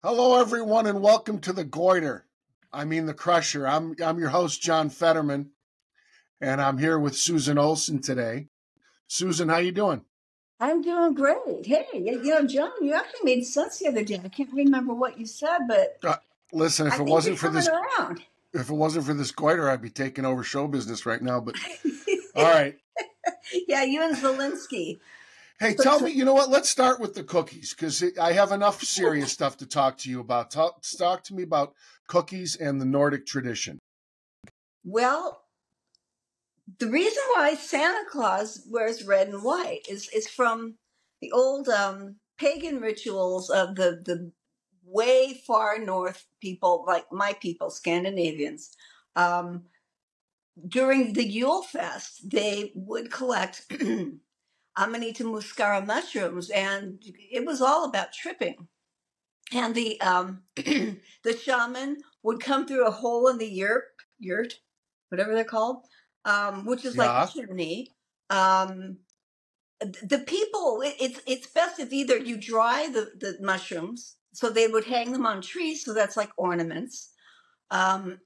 Hello, everyone, and welcome to the Goiter. I mean the Crusher. I'm your host, John Fetterman, and I'm here with Susan Olsen today. Susan, how you doing? I'm doing great. Hey, John, you actually made sense the other day. I can't remember what you said, but Uh, Listen, I think you're coming around. if it wasn't for this Goiter, I'd be taking over show business right now. But all right, Yeah, you and Zelensky. hey, tell me. You know what? Let's start with the cookies because I have enough serious stuff to talk to you about. Talk to me about cookies and the Nordic tradition. Well, the reason why Santa Claus wears red and white is from the old pagan rituals of the way far north people, like my people, Scandinavians. Um, During the Yule Fest, they would collect Amanita muscara mushrooms, and it was all about tripping. And the the shaman would come through a hole in the yurt, whatever they're called, which is like a Yeah, chimney. Um, the people, it's best if either you dry the mushrooms, so they would hang them on trees, so that's like ornaments, um,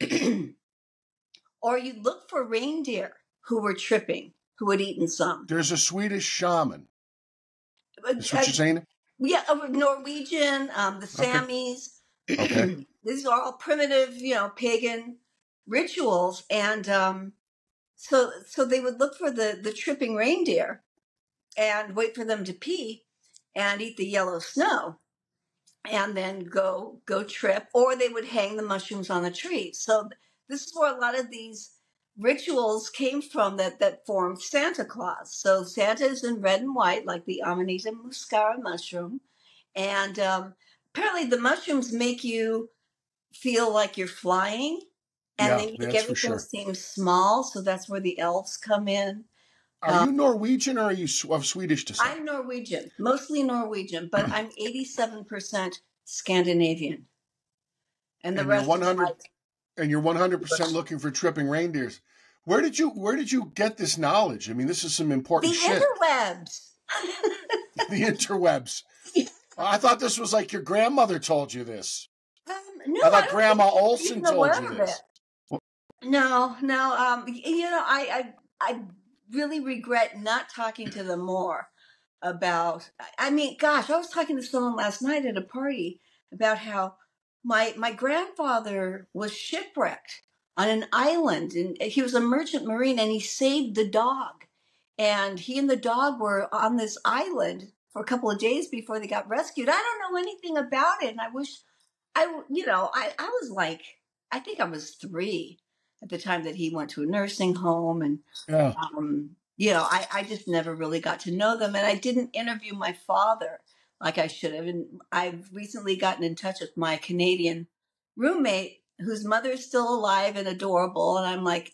or you look for reindeer who were tripping, who had eaten some. there's a Swedish shaman. Is what Uh, you're saying? Yeah, Norwegian, the Okay. Samis. Okay. These are all primitive, pagan rituals, and so they would look for the tripping reindeer and wait for them to pee and eat the yellow snow, and then go trip, or they would hang the mushrooms on the tree. So this is where a lot of these rituals came from that formed Santa Claus. So Santa is in red and white, like the Amanita muscara mushroom, and apparently the mushrooms make you feel like you're flying, and Yeah, they make that's for everything sure. seem small. So that's where the elves come in. Are Uh, you Norwegian or are you of Swedish descent? I'm Norwegian, mostly Norwegian, but I'm 87% Scandinavian, and the and you're rest is 100 like and you're 100% looking for tripping reindeers. Where did you get this knowledge? I mean, this is some important the shit. interwebs. The interwebs. I thought this was like your grandmother told you this. No, I I thought don't think Grandma she was Olsen even told aware you of it. this. No, no. I really regret not talking to them more about. I mean, gosh, I was talking to someone last night at a party about how my grandfather was shipwrecked on an island, and he was a merchant marine, and he saved the dog, and he and the dog were on this island for a couple of days before they got rescued. I don't know anything about it, and I wish I was like, I think I was 3 at the time that he went to a nursing home, and Yeah. I just never really got to know them, and I didn't interview my father like I should have. And I've recently gotten in touch with my Canadian roommate, whose mother is still alive and adorable, and I'm like,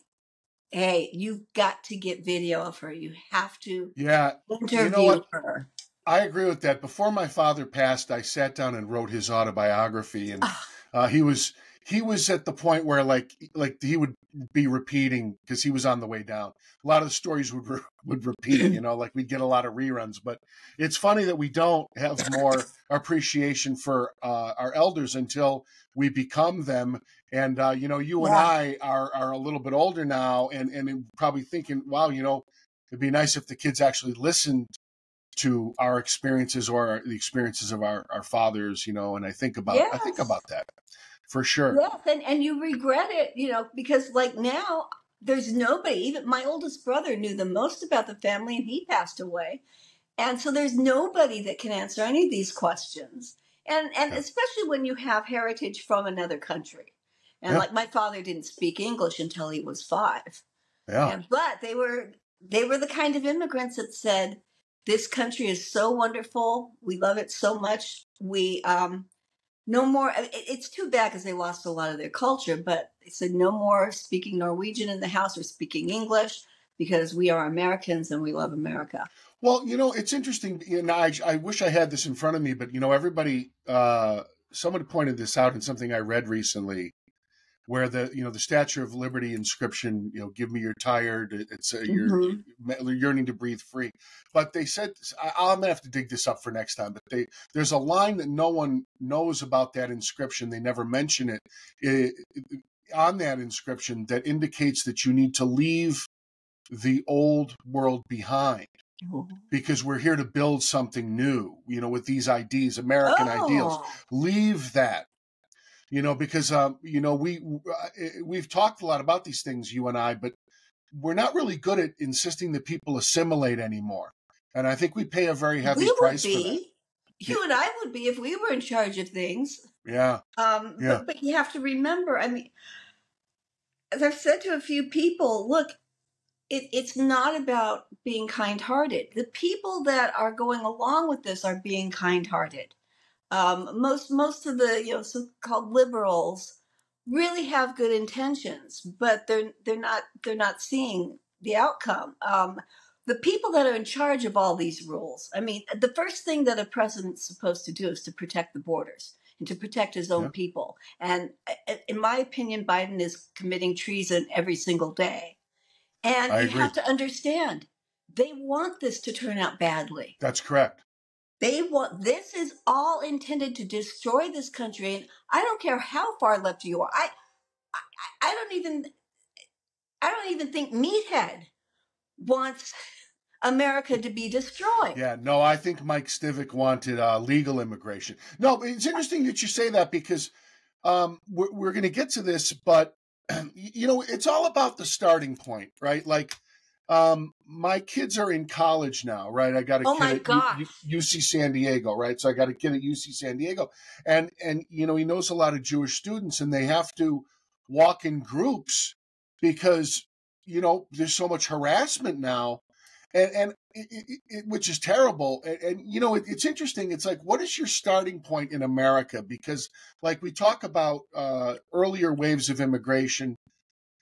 hey, you've got to get video of her. You have to Yeah. You know interview what? her. I agree with that. Before my father passed, I sat down and wrote his autobiography, and Ah, he was at the point where like he would be repeating because he was on the way down. A lot of the stories would repeat, like we'd get a lot of reruns. But it's funny that we don't have more appreciation for our elders until we become them. And you and yeah. I are a little bit older now, and probably thinking, wow, it'd be nice if the kids actually listened to our experiences or the experiences of our fathers, and I think about Yes. that for sure. Yes, and you regret it, because like now there's nobody. Even my oldest brother knew the most about the family, and he passed away. And so there's nobody that can answer any of these questions. And Yeah. especially when you have heritage from another country. And Yeah. like my father didn't speak English until he was 5. Yeah. And but they were the kind of immigrants that said, this country is so wonderful. We love it so much. We no more. It's too bad because they lost a lot of their culture, but they said no more speaking Norwegian in the house or speaking English, because we are Americans and we love America. Well, it's interesting. I wish I had this in front of me, but everybody, someone pointed this out in something I read recently. where the Statue of Liberty inscription, give me your tired, it's you're Mm-hmm. yearning to breathe free. But they said, I'm gonna have to dig this up for next time. But there's a line that no one knows about that inscription. They never mention it on that inscription that indicates that you need to leave the old world behind, because we're here to build something new, with these ideas, American ideals. Oh, Leave that, because, we've talked a lot about these things, you and I, but we're not really good at insisting that people assimilate anymore. And I think we pay a very heavy we would price for that. be. You and I would be if we were in charge of things. Yeah. Yeah. But you have to remember, I mean, as I've said to a few people, look, it's not about being kind-hearted. The people that are going along with this are being kind-hearted. Most of the so-called liberals really have good intentions, but they're not seeing the outcome. The people that are in charge of all these rules, I mean, the first thing that a president's supposed to do is to protect the borders and to protect his own people. And in my opinion, Biden is committing treason every single day. And I you agree. have to understand, they want this to turn out badly. That's correct. This is all intended to destroy this country, and I don't care how far left you are. I don't even think Meathead wants America to be destroyed. Yeah, no, I think Mike Stivic wanted legal immigration. No, it's interesting that you say that, because we're going to get to this, but it's all about the starting point, right? Like, my kids are in college now, right? I got a kid at UC San Diego, right? So I got a kid at UC San Diego, and he knows a lot of Jewish students, and they have to walk in groups because there's so much harassment now, and which is terrible. And it's interesting. It's like, what is your starting point in America? Because, like, we talk about earlier waves of immigration,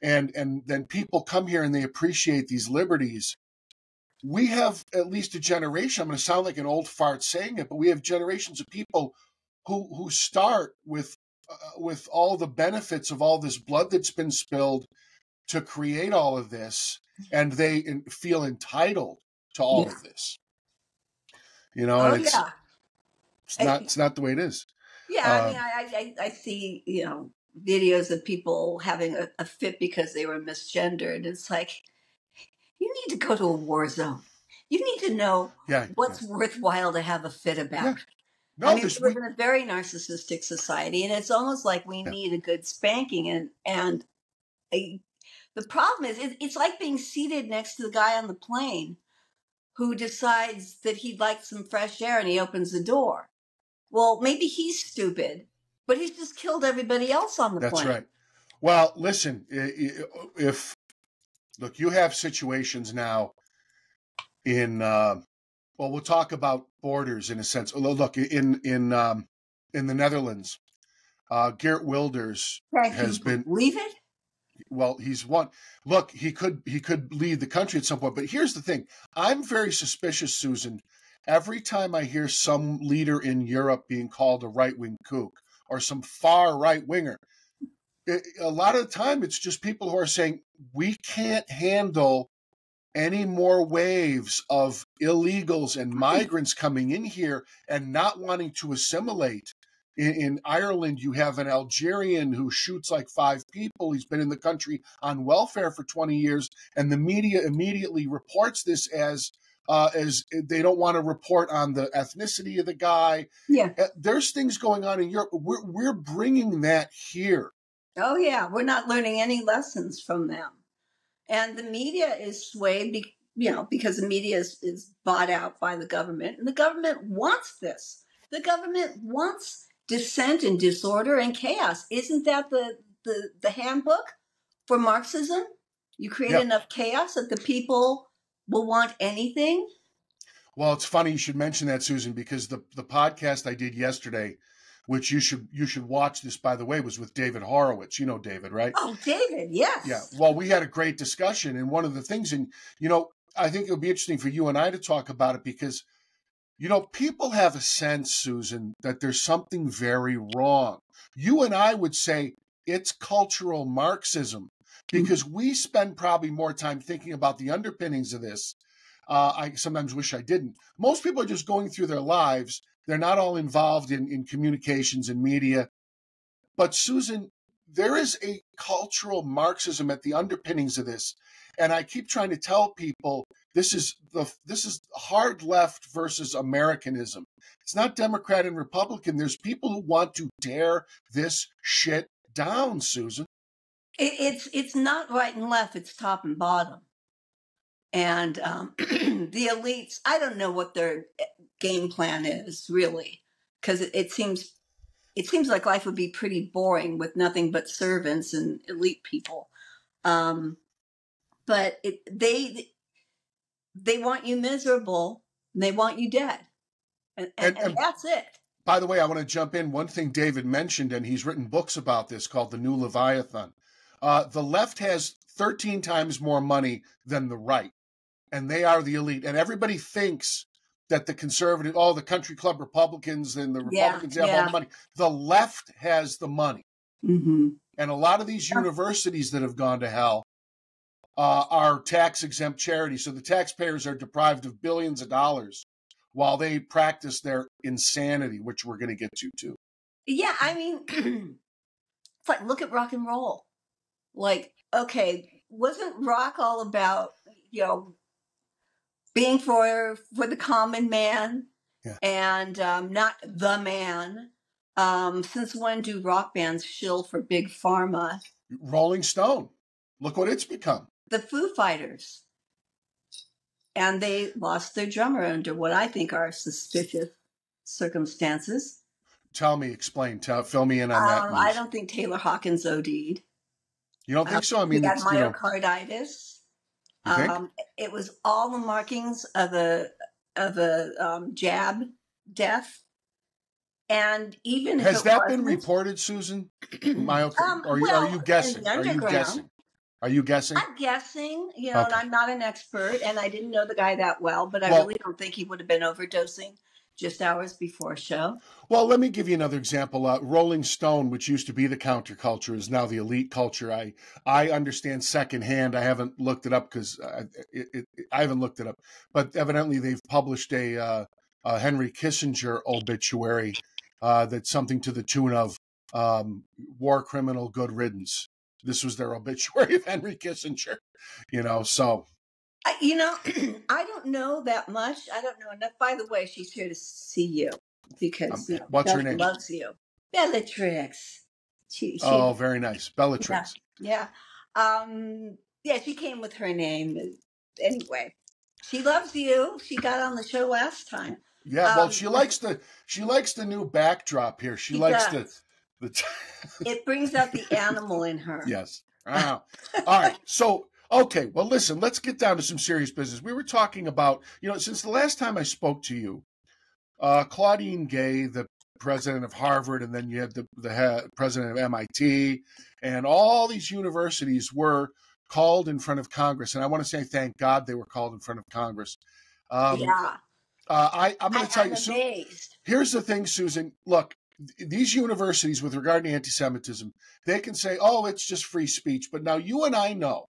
and then people come here and they appreciate these liberties. We have at least a generation. I'm going to sound like an old fart saying it, but we have generations of people who start with all the benefits of all this blood that's been spilled to create all of this, and they feel entitled to all of this. And it's not the way it is. Yeah, I mean, I see videos of people having a fit because they were misgendered. It's like, you need to go to a war zone. You need to know what's worthwhile to have a fit about. Yeah. No, I mean, we live in a very narcissistic society, and it's almost like we need a good spanking. And the problem is, it's like being seated next to the guy on the plane who decides that he'd like some fresh air, and he opens the door. Well, maybe he's stupid, but he's just killed everybody else on the plane. That's right. Well, listen, look, you have situations now we'll talk about borders in a sense. Look, in the Netherlands, Geert Wilders has been. Leave it? Well, he's one. Look, he could leave the country at some point. But here's the thing: I'm very suspicious, Susan. Every time I hear some leader in Europe being called a right-wing kook or some far right-winger, a lot of the time it's just people who are saying, we can't handle any more waves of illegals and migrants coming in here and not wanting to assimilate. In Ireland, you have an Algerian who shoots like 5 people. He's been in the country on welfare for 20 years, and the media immediately reports this as they don't want to report on the ethnicity of the guy. Yeah, there's things going on in Europe. We're bringing that here. Oh yeah, we're not learning any lessons from them, and the media is swayed, because the media is bought out by the government, and the government wants this. The government wants dissent and disorder and chaos. Isn't that the handbook for Marxism? You create enough chaos that the people will want anything. Well, it's funny you should mention that, Susan, because the podcast I did yesterday, which you should watch this, by the way, was with David Horowitz. You know David, right? Oh, David, yes. Yeah. Well, we had a great discussion, and one of the things, and I think it'll be interesting for you and I to talk about it, because people have a sense, Susan, that there's something very wrong. You and I would say it's cultural Marxism, because we spend probably more time thinking about the underpinnings of this. I sometimes wish I didn't. Most people are just going through their lives. They're not all involved in communications and media. But Susan, there is a cultural Marxism at the underpinnings of this. And I keep trying to tell people this is hard left versus Americanism. It's not Democrat and Republican. There's people who want to tear this shit down, Susan. It's not right and left. It's top and bottom. And the elites, I don't know what their game plan is really, because it seems like life would be pretty boring with nothing but servants and elite people. But they want you miserable, and they want you dead, and that's it. By the way, I want to jump in. One thing David mentioned, and he's written books about this, called The New Leviathan. The left has 13 times more money than the right, and they are the elite. And everybody thinks that the conservative, the country club Republicans and the Republicans have all the money. The left has the money. Mm-hmm. And a lot of these universities that have gone to hell are tax-exempt charities. So the taxpayers are deprived of billions of dollars while they practice their insanity, which we're going to get to, too. Yeah, I mean, it's like, look at rock and roll. Like, okay, wasn't rock all about, being for the common man and not the man? Since when do rock bands shill for big pharma? Rolling Stone. Look what it's become. The Foo Fighters. And they lost their drummer under what I think are suspicious circumstances. Tell me, explain, fill me in on that news. I don't think Taylor Hawkins OD'd. You don't think so? I mean, he got myocarditis. You think? It was all the markings of a jab death. And even has that been reported, Susan? Are you guessing? Are you guessing? Are you guessing? I'm guessing, okay. And I'm not an expert, and I didn't know the guy that well, but I really don't think he would have been overdosing just hours before a show. Well, let me give you another example. Rolling Stone, which used to be the counterculture, is now the elite culture. I understand secondhand. I haven't looked it up because I haven't looked it up, but evidently they've published a Henry Kissinger obituary that's something to the tune of war criminal, good riddance. This was their obituary of Henry Kissinger, so. I don't know that much. I don't know enough. By the way, she's here to see you because what's her name? Loves you. Bellatrix. Very nice. Bellatrix. Yeah. She came with her name. Anyway, she loves you. She got on the show last time. Yeah, well, she likes the new backdrop here. She likes does. It brings out the animal in her. Yes. All right. So, okay. Well, listen, let's get down to some serious business. We were talking about, since the last time I spoke to you, Claudine Gay, the president of Harvard, and then you had the president of MIT, and all these universities were called in front of Congress. And I want to say, thank God they were called in front of Congress. I'm going to tell you. So, here's the thing, Susan. Look, these universities, with regard to anti-Semitism, they can say, it's just free speech. But now you and I know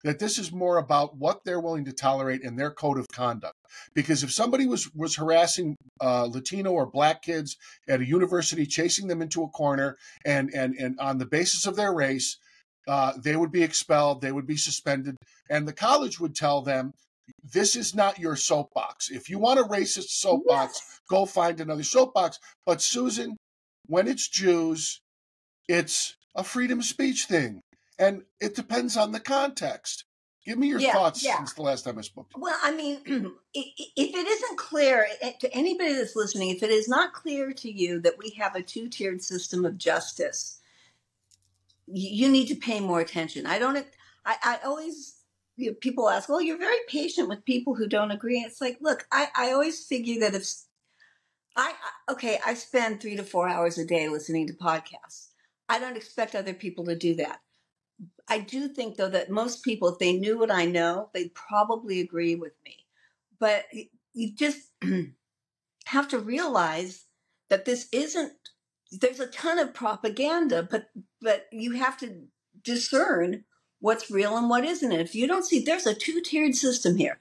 that this is more about what they're willing to tolerate in their code of conduct. Because if somebody was harassing Latino or Black kids at a university, chasing them into a corner, and on the basis of their race, they would be expelled, they would be suspended, and the college would tell them, this is not your soapbox. If you want a racist soapbox, go find another soapbox. But Susan, when it's Jews, it's a freedom of speech thing. And it depends on the context. Give me your thoughts since the last time I spoke to you. Well, I mean, if it isn't clear to anybody that's listening, if it is not clear to you that we have a two-tiered system of justice, you need to pay more attention. I always, people ask, well, you're very patient with people who don't agree. And it's like, look, I always figure that if I spend 3 to 4 hours a day listening to podcasts. I don't expect other people to do that. I do think, though, that most people, if they knew what I know, they'd probably agree with me. But you just have to realize that there's a ton of propaganda, but but you have to discern what's real and what isn't. If you don't see, there's a two-tiered system here.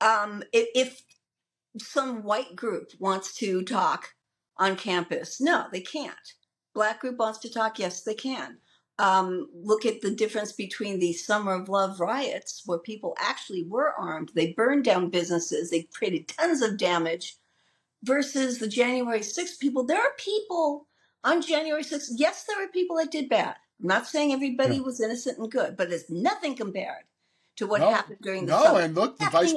If some white group wants to talk on campus, no, they can't. Black group wants to talk, yes, they can. Look at the difference between the Summer of Love riots, where people actually were armed. They burned down businesses. They created tons of damage, versus the January 6th people. There are people on January 6th. Yes, there are people that did bad. I'm not saying everybody was innocent and good, but it's nothing compared to what happened during the summer. And look, the vice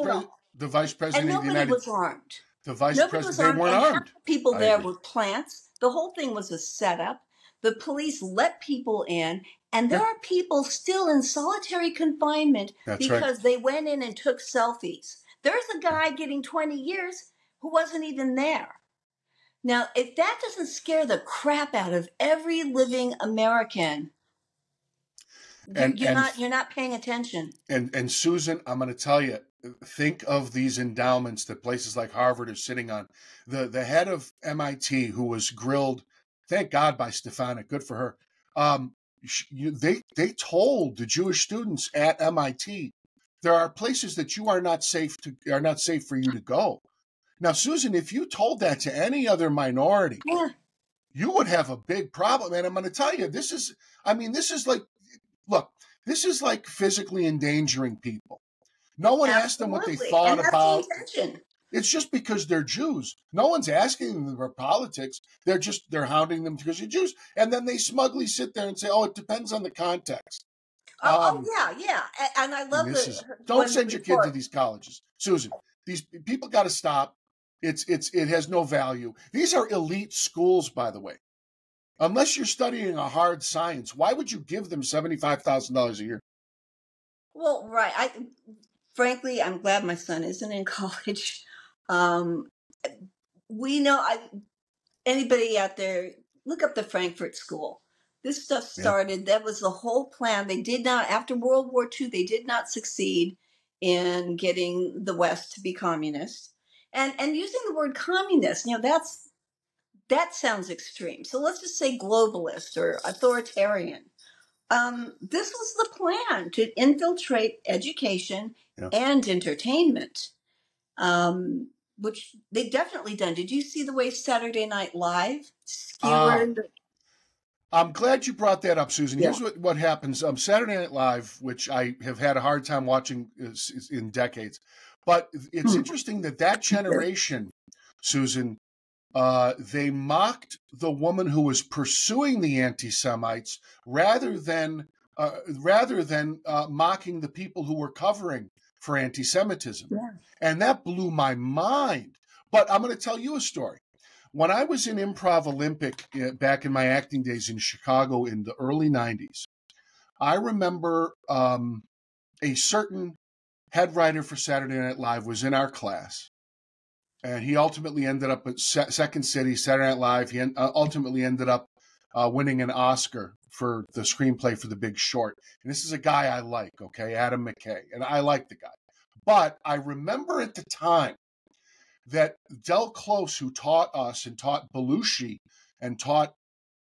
president and of the United was armed. The vice president, they weren't armed. The people there were plants. The whole thing was a setup. The police let people in, and there are people still in solitary confinement because they went in and took selfies. There's a guy getting 20 years who wasn't even there. Now, if that doesn't scare the crap out of every living American, you're not paying attention. And Susan, I'm going to tell you, think of these endowments that places like Harvard are sitting on. The head of MIT, who was grilled, thank God, by Stefanik, good for her. They told the Jewish students at MIT, there are places that are not safe for you to go. Now, Susan, if you told that to any other minority, you would have a big problem. And I'm going to tell you, this is like physically endangering people. No one asked them what they thought about. It's just because they're Jews. No one's asking them for politics. They're hounding them because they're Jews. And then they smugly sit there and say, oh, it depends on the context. Yeah. And I love don't send your kid to these colleges. Susan, these people got to stop. It has no value. These are elite schools, by the way. Unless you're studying a hard science, why would you give them $75,000 a year? Well, right. Frankly, I'm glad my son isn't in college. We know, anybody out there, look up the Frankfurt School. This stuff started, that was the whole plan. They did not, after World War II, they did not succeed in getting the West to be communist. And using the word communist, that sounds extreme. So let's just say globalist or authoritarian. This was the plan, to infiltrate education and entertainment, which they've definitely done. Did you see the way Saturday Night Live skewered? I'm glad you brought that up, Susan. Here's what happens. Saturday Night Live, which I have had a hard time watching in decades. But it's interesting that generation, Susan, they mocked the woman who was pursuing the anti-Semites rather than mocking the people who were covering for anti-Semitism. Yeah. And that blew my mind. But I'm going to tell you a story. When I was in Improv Olympic back in my acting days in Chicago in the early 90s, I remember a certain head writer for Saturday Night Live was in our class. And he ultimately ended up at Second City, Saturday Night Live. He ultimately ended up winning an Oscar for the screenplay for The Big Short. And this is a guy I like, okay, Adam McKay. And I like the guy. But I remember at the time that Del Close, who taught us and taught Belushi and taught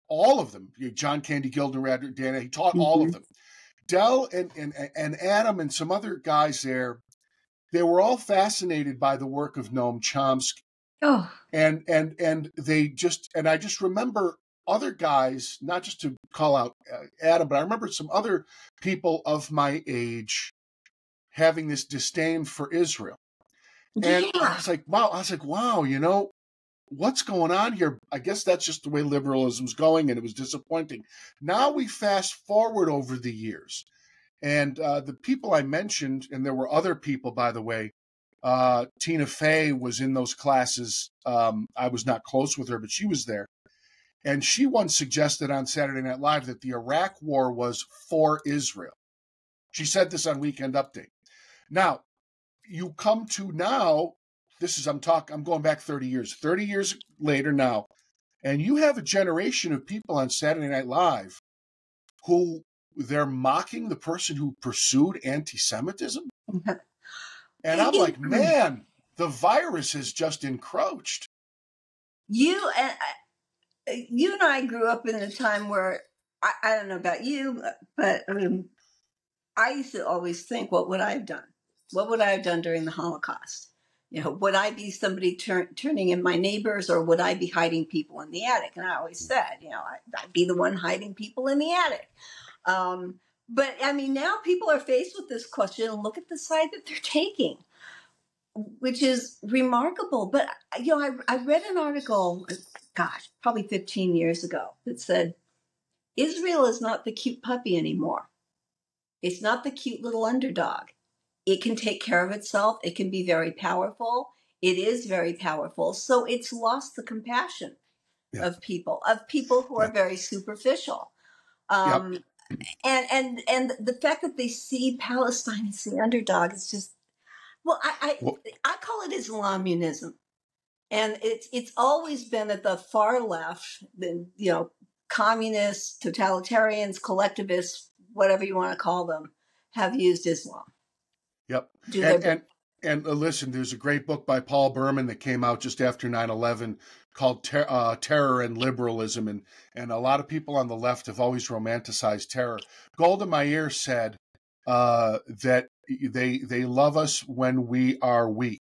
all of them, John Candy Gildenrad, Dana, he taught all of them. Del and Adam and some other guys there, they were all fascinated by the work of Noam Chomsky. Oh. And I just remember other guys, not just to call out Adam, but I remember some other people of my age having this disdain for Israel. And I was like, wow, what's going on here? I guess that's just the way liberalism's going, and it was disappointing. Now we fast forward over the years. And the people I mentioned, and there were other people, by the way, Tina Fey was in those classes. I was not close with her, but she was there. And she once suggested on Saturday Night Live that the Iraq War was for Israel. She said this on Weekend Update. Now, you come to now, I'm going back 30 years. 30 years later now, and you have a generation of people on Saturday Night Live who they're mocking the person who pursued anti-Semitism. And I'm like, man, the virus has just encroached. You and I grew up in a time where I don't know about you, but I used to always think, what would I have done? What would I have done during the Holocaust? Would I be somebody turning in my neighbors, or would I be hiding people in the attic? And I always said, I'd be the one hiding people in the attic. But I mean, now people are faced with this question, and look at the side that they're taking, which is remarkable. But I read an article, gosh, probably 15 years ago, that said Israel is not the cute puppy anymore. It's not the cute little underdog. It can take care of itself. It can be very powerful. It is very powerful. So it's lost the compassion of people who are very superficial. Yep. And the fact that they see Palestine as the underdog is just, well, I call it Islamunism. And it's always been at the far left, communists, totalitarians, collectivists, whatever you want to call them, have used Islam. Yep. Do And listen, there's a great book by Paul Berman that came out just after 9/11 called Terror and Liberalism. And a lot of people on the left have always romanticized terror. Golda Meir said that they love us when we are weak.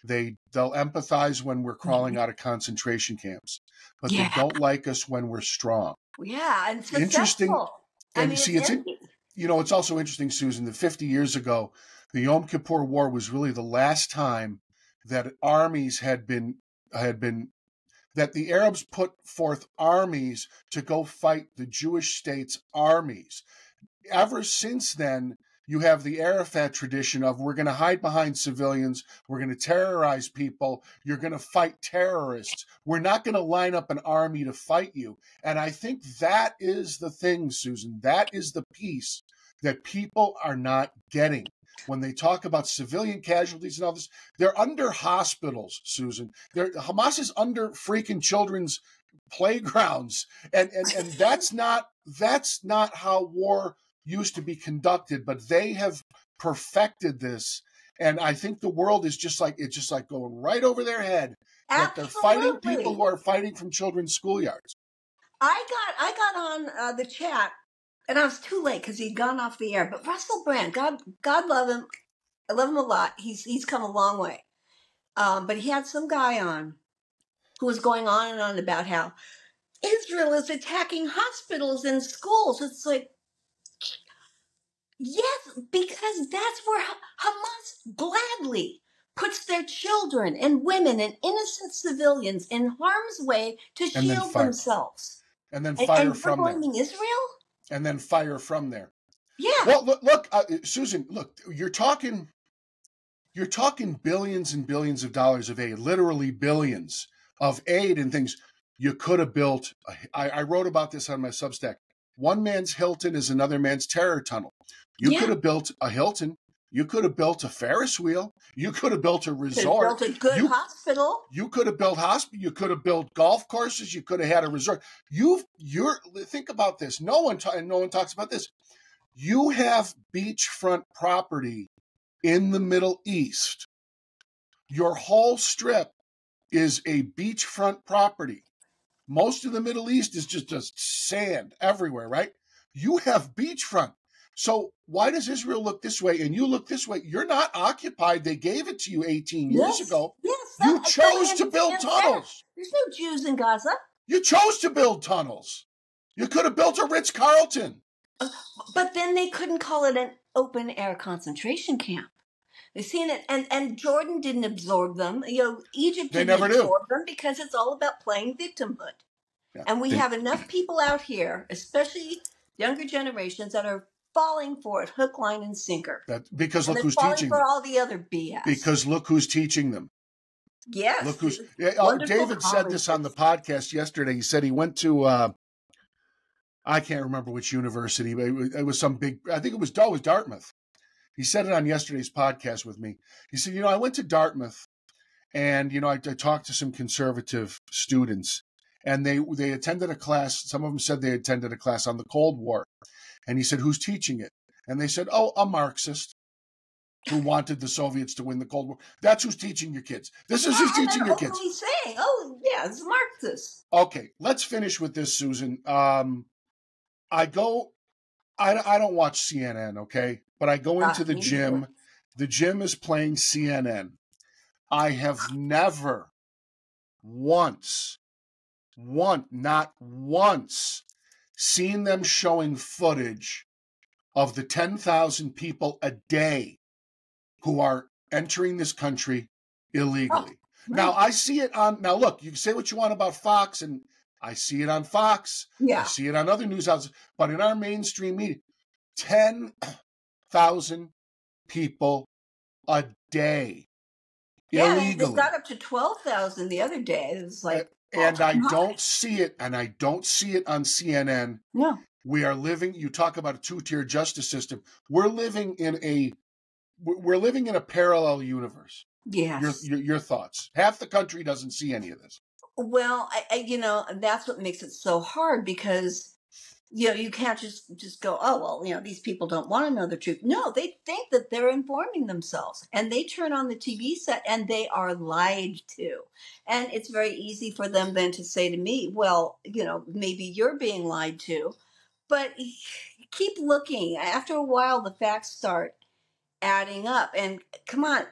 They'll empathize when we're crawling out of concentration camps, but they don't like us when we're strong. Yeah, and successful. Interesting. And see, it's also interesting, Susan, that 50 years ago, the Yom Kippur War was really the last time that armies that the Arabs put forth armies to go fight the Jewish state's armies. Ever since then, you have the Arafat tradition of, we're going to hide behind civilians, we're going to terrorize people, you're going to fight terrorists. We're not going to line up an army to fight you. And I think that is the thing, Susan. That is the piece that people are not getting. When they talk about civilian casualties and all this, they're under hospitals, Susan. Hamas is under freaking children's playgrounds. And that's not how war used to be conducted, but they have perfected this. And I think the world is just like going right over their head. Absolutely. That they're fighting people who are fighting from children's schoolyards. I got on the chat, and I was too late because he'd gone off the air. But Russell Brand, God love him. I love him a lot. He's come a long way. But he had some guy on who was going on and on about how Israel is attacking hospitals and schools. It's like, yes, because that's where Hamas gladly puts their children and women and innocent civilians in harm's way to shield themselves. And then fire from there. And Israel? And then fire from there. Yeah. Well, look, Susan, look, you're talking billions and billions of dollars of aid, literally billions of aid and things. You could have built, I wrote about this on my Substack. One man's Hilton is another man's terror tunnel. You could have built a Hilton. You could have built a Ferris wheel. You could have built a resort. Built a good hospital. You could have built hospital. You could have built golf courses. You could have had a resort. Think about this. No one talks about this. You have beachfront property in the Middle East. Your whole strip is a beachfront property. Most of the Middle East is just sand everywhere, right? You have beachfront. So why does Israel look this way and you look this way? You're not occupied. They gave it to you 18 years ago. Yes. You chose to build tunnels. There's no Jews in Gaza. You chose to build tunnels. You could have built a Ritz-Carlton. But then they couldn't call it an open-air concentration camp. They've seen it, and Jordan didn't absorb them. Egypt didn't absorb them because it's all about playing victimhood. Yeah. And we have enough people out here, especially younger generations, that are falling for it, hook, line, and sinker. Because look who's teaching them. For all the other BS. Because look who's teaching them. Yes. Look who's. David said this on the podcast yesterday. He said he went to. I can't remember which university, but it was some big. I think it was Dartmouth. He said it on yesterday's podcast with me. He said, I went to Dartmouth, and I talked to some conservative students, and they attended a class. Some of them said they attended a class on the Cold War. And he said, who's teaching it? And they said, a Marxist who wanted the Soviets to win the Cold War. That's who's teaching your kids. This is who's teaching your kids. He's saying, it's Marxist. Okay, let's finish with this, Susan. I go. I don't watch CNN, okay, but I go into the Me neither. gym. The gym is playing CNN. I have never once, not once, seen them showing footage of the 10,000 people a day who are entering this country illegally. Right. Now, I see it on, now look, you can say what you want about Fox, and I see it on Fox. Yeah. I see it on other news outlets, but in our mainstream media, 10,000 people a day Yeah, illegally. they got up to 12,000 the other day. It was like, and I don't see it, on CNN. No. We are living, you talk about a two-tier justice system. We're living in a parallel universe. Yes. Your thoughts. Half the country doesn't see any of this. Well, that's what makes it so hard, because you can't just go, oh, well, these people don't want to know the truth. No, they think that they're informing themselves, and they turn on the TV set and they are lied to. And it's very easy for them then to say to me, well, maybe you're being lied to, but keep looking. After a while, the facts start adding up. And come on,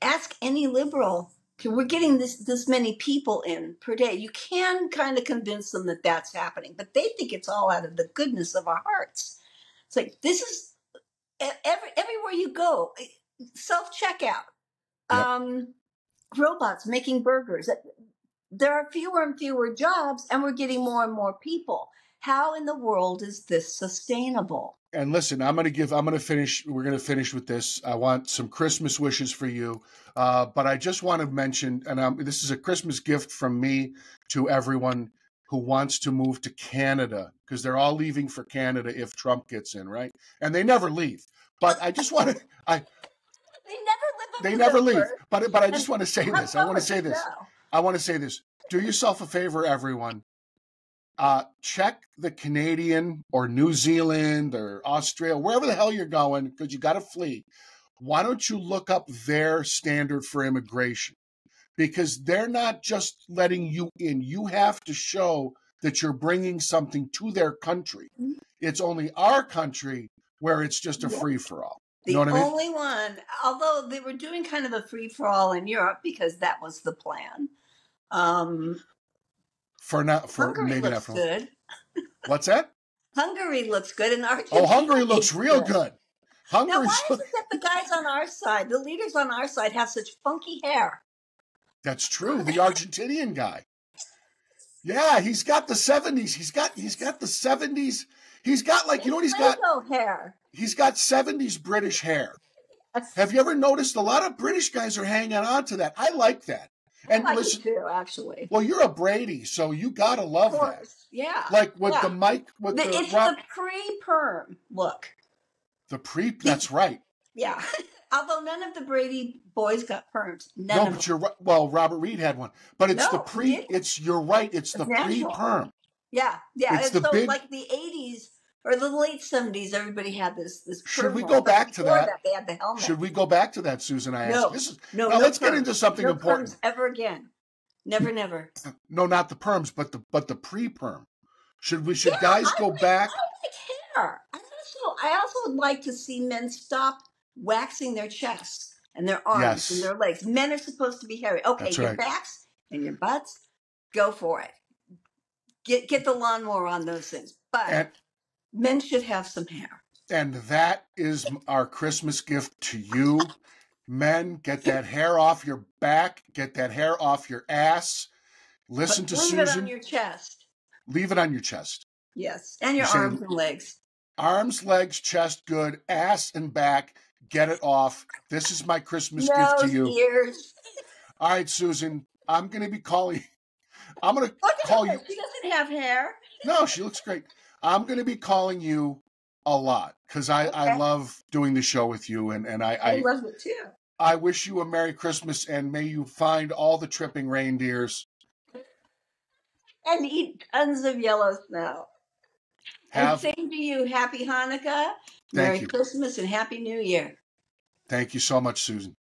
ask any liberal. We're getting this many people in per day. You can kind of convince them that that's happening, but they think it's all out of the goodness of our hearts. It's like, this is everywhere you go, self-checkout, Yep. robots making burgers. There are fewer and fewer jobs, and we're getting more and more people. How in the world is this sustainable? And listen, we're going to finish with this. I want some Christmas wishes for you. But I just want to mention, and this is a Christmas gift from me to everyone who wants to move to Canada, because they're all leaving for Canada if Trump gets in, right? And they never leave. But I just want to, They never leave. But I just want to say this. I want to say this. Do yourself a favor, everyone. Check the Canadian or New Zealand or Australia, wherever the hell you're going, because you got to flee. Why don't you look up their standard for immigration? Because they're not just letting you in. You have to show that you're bringing something to their country. It's only our country where it's just a free-for-all. The you know what I mean? only one, although they were doing kind of a free-for-all in Europe because that was the plan. Hungary looks good. What's that? Hungary looks good, and Argentina. Oh, Hungary looks real good. Now, why is it that the guys on our side, the leaders on our side, have such funky hair? That's true. The Argentinian guy. Yeah, he's got the 70s. He's got the 70s. He's got, like, you know what he's got? Hair. He's got 70s British hair. Have you ever noticed a lot of British guys are hanging on to that? I like that. And I listen, do too, actually. Well, you're a Brady, so you gotta love that. Yeah. Like with the mic, it's the pre-perm look. That's right. Yeah. Although none of the Brady boys got perms. But you're right. Well, Robert Reed had one, but it's you're right. It's the pre-perm. Yeah. It's the big, like the 80s or the late 70s, everybody had this perm. Should we go back to that? They had the helmet. Should we go back to that, Susan? I asked. No. Let's get into something important. Perms ever again. Never. No, not the perms, but the pre-perm. Should guys go back? I like hair. I also would like to see men stop waxing their chests and their arms and their legs. Men are supposed to be hairy. Okay, that's your right. backs and your butts, go for it. Get the lawnmower on those things. But men should have some hair. And that is our Christmas gift to you. Men, get that hair off your back. Get that hair off your ass. Listen to Susan. Leave it on your chest. Leave it on your chest. Yes, and your arms and legs. Arms, legs, chest, good. Ass and back, get it off. This is my Christmas gift to you. Ears. All right, Susan, I'm going to be calling. I'm going to call you. She doesn't have hair. No, she looks great. I'm going to be calling you a lot because I love doing the show with you, and I love it too. I wish you a Merry Christmas, and may you find all the tripping reindeers. And eat tons of yellow snow. And same to you. Happy Hanukkah, Merry Christmas, and Happy New Year. Thank you so much, Susan.